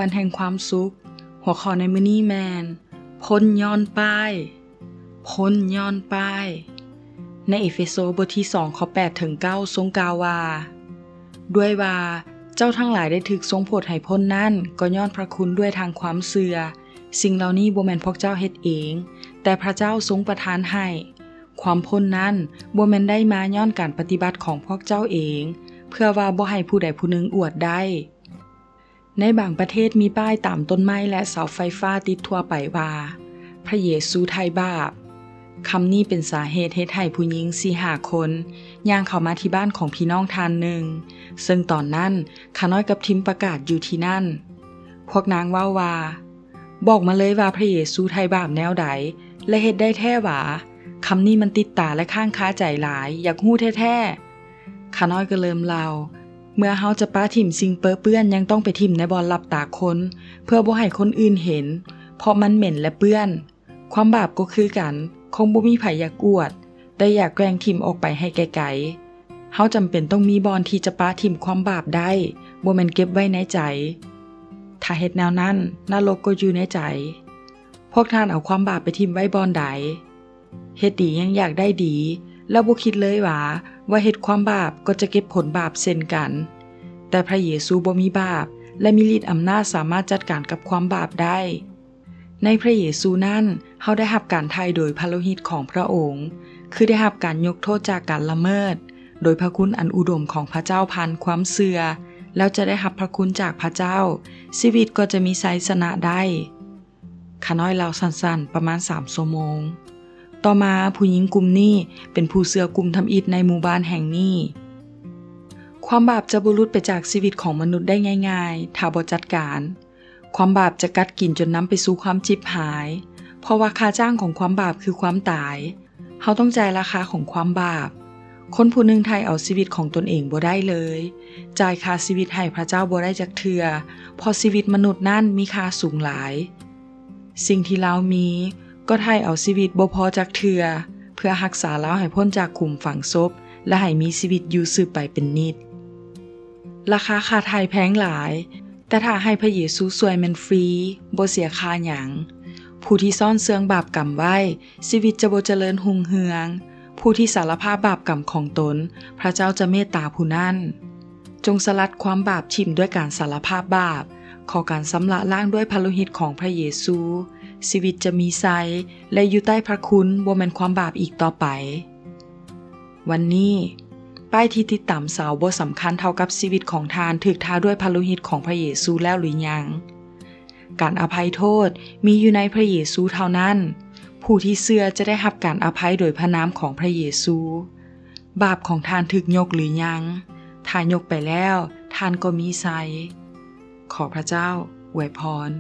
วันแห่งความสุขหัวข้อในมื้อนี้แมนพ้นย้อนป้ายพ้นย้อนป้ายในเอเฟโซบทที่2ข้อ8ถึง9ทรงกล่าวว่าด้วยว่าเจ้าทั้งหลายได้ถูกทรงโปรดให้พ้นนั้นก็ย้อนพระคุณด้วยทางความเชื่อสิ่งเหล่านี้บ่แม่นพวกเจ้าเฮ็ดเองแต่พระเจ้าทรงประทานให้ความพ้นนั้นบ่แม่นได้มาย้อนการปฏิบัติของพวกเจ้าเองเพื่อว่าบ่ให้ผู้ใดผู้หนึ่งอวดได้ในบางประเทศมีป้ายตามต้นไม้และเสาไฟฟ้าติดทั่วไปว่าพระเยซูไถ่บาปคำนี้เป็นสาเหตุเฮ็ดให้ผู้หญิง 4-5 คนย่างเข้ามาที่บ้านของพี่น้องท่านหนึ่งซึ่งตอนนั้นข้าน้อยกับทิมประกาศอยู่ที่นั่นพวกนางว่าบอกมาเลยว่าพระเยซูไถ่บาปแนวใดและเฮ็ดได้แท้หวาคำนี้มันติดตาและข้างค้าใจหลายอยากฮู้แท้ๆข้าน้อยก็เริ่มเล่าเมื่อเฮาจะป้าถิ่มสิ่งเปื้อนยังต้องไปถิ่มในบ่อนรับตาคนเพื่อบ่ให้คนอื่นเห็นเพราะมันเหม็นและเปื้อนความบาปก็คือกันคงบ่มีไผอยากอวดแต่อยากแกล้งถิ่มออกไปให้ไกลๆเฮาจำเป็นต้องมีบ่อนที่จะป้าถิ่มความบาปได้บ่แม่นเก็บไว้ในใจถ้าเฮ็ดแนวนั้นนรกก็อยู่ในใจพวกท่านเอาความบาปไปถิ่มไว้บ่อนใดเฮ็ดดียังอยากได้ดีแล้วบ่คิดเลยว่าเฮ็ดความบาปก็จะเก็บผลบาปเช่นกันแต่พระเยซูบ่มีบาปและมีฤทธิ์อำนาจสามารถจัดการกับความบาปได้ในพระเยซูนั้นเฮาได้รับการไถ่โดยพระโลหิตของพระองค์คือได้รับการยกโทษจากการละเมิดโดยพระคุณอันอุดมของพระเจ้าผ่านความเชื่อแล้วจะได้รับพระคุณจากพระเจ้าชีวิตก็จะมีชัยชนะได้ข้าน้อยเล่าสั้นๆประมาณ3 ชั่วโมงต่อมาผู้หญิงกลุ่มนี้เป็นผู้เชื่อกลุ่มทำอิฐในหมู่บ้านแห่งนี้ความบาปจะบุรุษไปจากชีวิตของมนุษย์ได้ง่ายๆถ้าบ่จัดการความบาปจะกัดกินจนนำไปสู่ความชิบหายเพราะว่าค่าจ้างของความบาปคือความตายเฮาต้องจ่ายราคาของความบาปคนผู้หนึ่งไถ่เอาชีวิตของตนเองบ่ได้เลยจ่ายค่าชีวิตให้พระเจ้าบ่ได้จักเทื่อเพราะชีวิตมนุษย์นั้นมีค่าสูงหลายสิ่งที่เรามีก็ไถ่เอาชีวิตบ่พอจักเทื่อเพื่อรักษาเราให้พ้นจากขุมฝังศพและให้มีชีวิตอยู่สืบไปเป็นนิจราคาค่าไถ่แพงหลายแต่ถ้าให้พระเยซูช่วยมันฟรีบ่เสียค่าหยังผู้ที่ซ่อนเสื่องบาปกรรมไว้ชีวิตจะบ่เจริญรุ่งเรืองผู้ที่สารภาพบาปกรรมของตนพระเจ้าจะเมตตาผู้นั้นจงสลัดความบาปทิ่มด้วยการสารภาพบาปขอการสำระล้างด้วยพระโลหิตของพระเยซูชีวิตจะมีชัยและอยู่ใต้พระคุณบ่แม่นความบาปอีกต่อไปวันนี้ป้ายที่ติดตามเสาบ่สำคัญเท่ากับชีวิตของทานถูกทาด้วยพระโลหิตของพระเยซูแล้วหรือยังการอภัยโทษมีอยู่ในพระเยซูเท่านั้นผู้ที่เชื่อจะได้รับการอภัยโดยพระนามของพระเยซูบาปของทานถูกยกหรือยังถ้ายกไปแล้วทานก็มีชัยขอพระเจ้าอวยพร